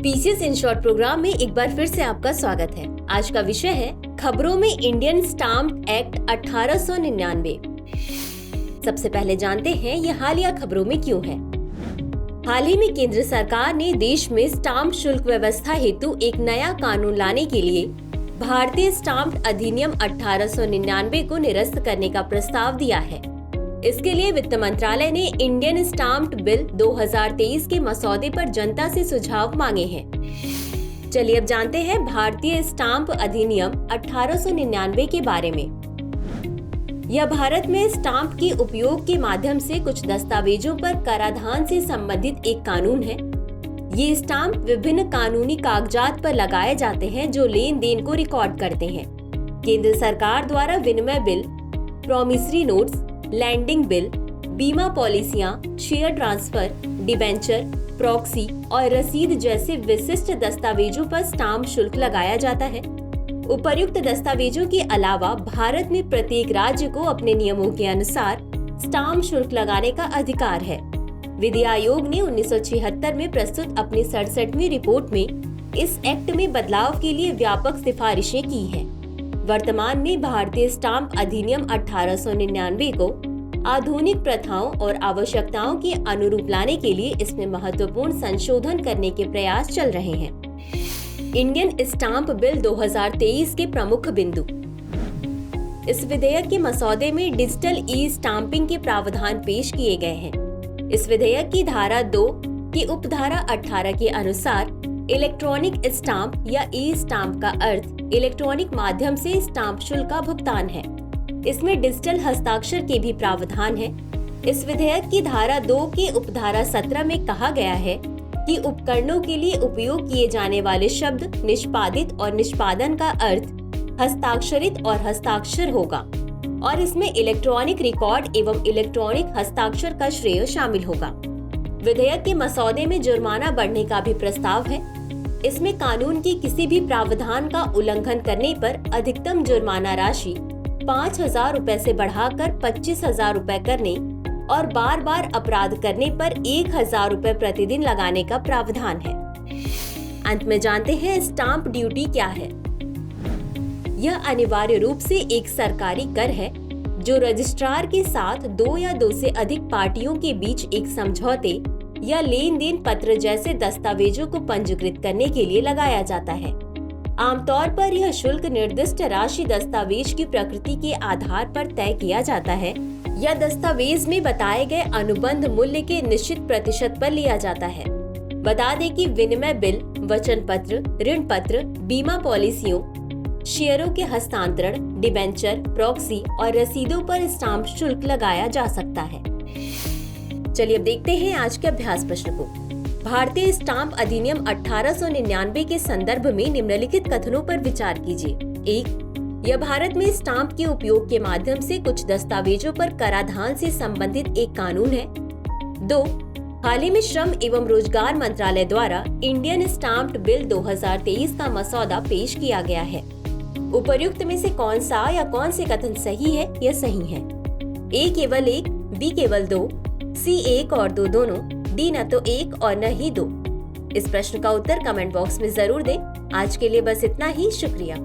PCS in short programme में एक बार फिर से आपका स्वागत है। आज का विषय है खबरों में इंडियन स्टाम्प एक्ट 1899। सबसे पहले जानते हैं ये हालिया खबरों में क्यों है। हाल ही में केंद्र सरकार ने देश में स्टाम्प शुल्क व्यवस्था हेतु एक नया कानून लाने के लिए भारतीय स्टाम्प अधिनियम 1899 को निरस्त करने का प्रस्ताव दिया है। इसके लिए वित्त मंत्रालय ने इंडियन स्टाम्प बिल 2023 के मसौदे पर जनता से सुझाव मांगे हैं। चलिए अब जानते हैं भारतीय स्टाम्प अधिनियम 1899 के बारे में। यह भारत में स्टाम्प के उपयोग के माध्यम से कुछ दस्तावेजों पर कराधान से संबंधित एक कानून है। ये स्टाम्प विभिन्न कानूनी कागजात पर लगाए जाते हैं जो लेन देन को रिकॉर्ड करते हैं। केंद्र सरकार द्वारा विनिमय bill, promissory notes, landing bill, बीमा पॉलिसियां, शेयर ट्रांसफर, डिबेंचर, प्रॉक्सी और रसीद जैसे विशिष्ट दस्तावेजों पर स्टाम्प शुल्क लगाया जाता है। उपर्युक्त दस्तावेजों के अलावा भारत में प्रत्येक राज्य को अपने नियमों के अनुसार स्टाम्प शुल्क लगाने का अधिकार है। विधि आयोग ने 1976 में प्रस्तुत अपनी 67वीं रिपोर्ट में इस एक्ट में बदलाव के लिए व्यापक सिफारिशें की हैं। वर्तमान में भारतीय स्टाम्प अधिनियम 1899 को आधुनिक प्रथाओं और आवश्यकताओं के अनुरूप लाने के लिए इसमें महत्वपूर्ण संशोधन करने के प्रयास चल रहे हैं। इंडियन स्टाम्प बिल 2023 के प्रमुख बिंदु। इस विधेयक के मसौदे में डिजिटल ई स्टाम्पिंग के प्रावधान पेश किए गए हैं। इस विधेयक की धारा 2 की उपधारा 18 के अनुसार इलेक्ट्रॉनिक स्टाम्प या ई स्टाम्प का अर्थ इलेक्ट्रॉनिक माध्यम से स्टाम्प शुल्क का भुगतान है। इसमें डिजिटल हस्ताक्षर के भी प्रावधान है। इस विधेयक की धारा 2 की उपधारा 17 में कहा गया है कि उपकरणों के लिए उपयोग किए जाने वाले शब्द निष्पादित और निष्पादन का अर्थ हस्ताक्षरित और हस्ताक्षर होगा और इसमें इलेक्ट्रॉनिक रिकॉर्ड एवं इलेक्ट्रॉनिक हस्ताक्षर का श्रेय शामिल होगा। विधेयक के मसौदे में जुर्माना बढ़ने का भी प्रस्ताव है। इसमें कानून के किसी भी प्रावधान का उल्लंघन करने पर अधिकतम जुर्माना राशि 5,000 रुपए से बढ़ाकर 25,000 रुपए करने और बार बार अपराध करने पर 1,000 रुपए प्रतिदिन लगाने का प्रावधान है। अंत में जानते हैं स्टाम्प ड्यूटी क्या है। यह अनिवार्य रूप से एक सरकारी कर है जो रजिस्ट्रार के साथ 2 या 2 से अधिक पार्टियों के बीच एक समझौते या लेन देन पत्र जैसे दस्तावेजों को पंजीकृत करने के लिए लगाया जाता है। आमतौर पर यह शुल्क निर्दिष्ट राशि दस्तावेज की प्रकृति के आधार पर तय किया जाता है या दस्तावेज में बताए गए अनुबंध मूल्य के निश्चित प्रतिशत पर लिया जाता है। बता दें कि विनिमय बिल, वचन पत्र, ऋण पत्र, बीमा पॉलिसियों, शेयरों के हस्तांतरण, डिबेंचर, प्रॉक्सी और रसीदों पर स्टाम्प शुल्क लगाया जा सकता है। चलिए अब देखते हैं आज के अभ्यास प्रश्न को। भारतीय स्टाम्प अधिनियम 1899 के संदर्भ में निम्नलिखित कथनों पर विचार कीजिए। 1. यह भारत में स्टाम्प के उपयोग के माध्यम से कुछ दस्तावेजों पर कराधान से संबंधित एक कानून है। 2. हाल ही में श्रम एवं रोजगार मंत्रालय द्वारा इंडियन स्टाम्प बिल 2023 का मसौदा पेश किया गया है। उपर्युक्त में से कौन सा या कौन से कथन सही है या सही है? A केवल 1, B केवल 2, C 1 और 2 दोनों, D न तो 1 और न ही 2। इस प्रश्न का उत्तर कमेंट बॉक्स में जरूर दें। आज के लिए बस इतना ही। शुक्रिया।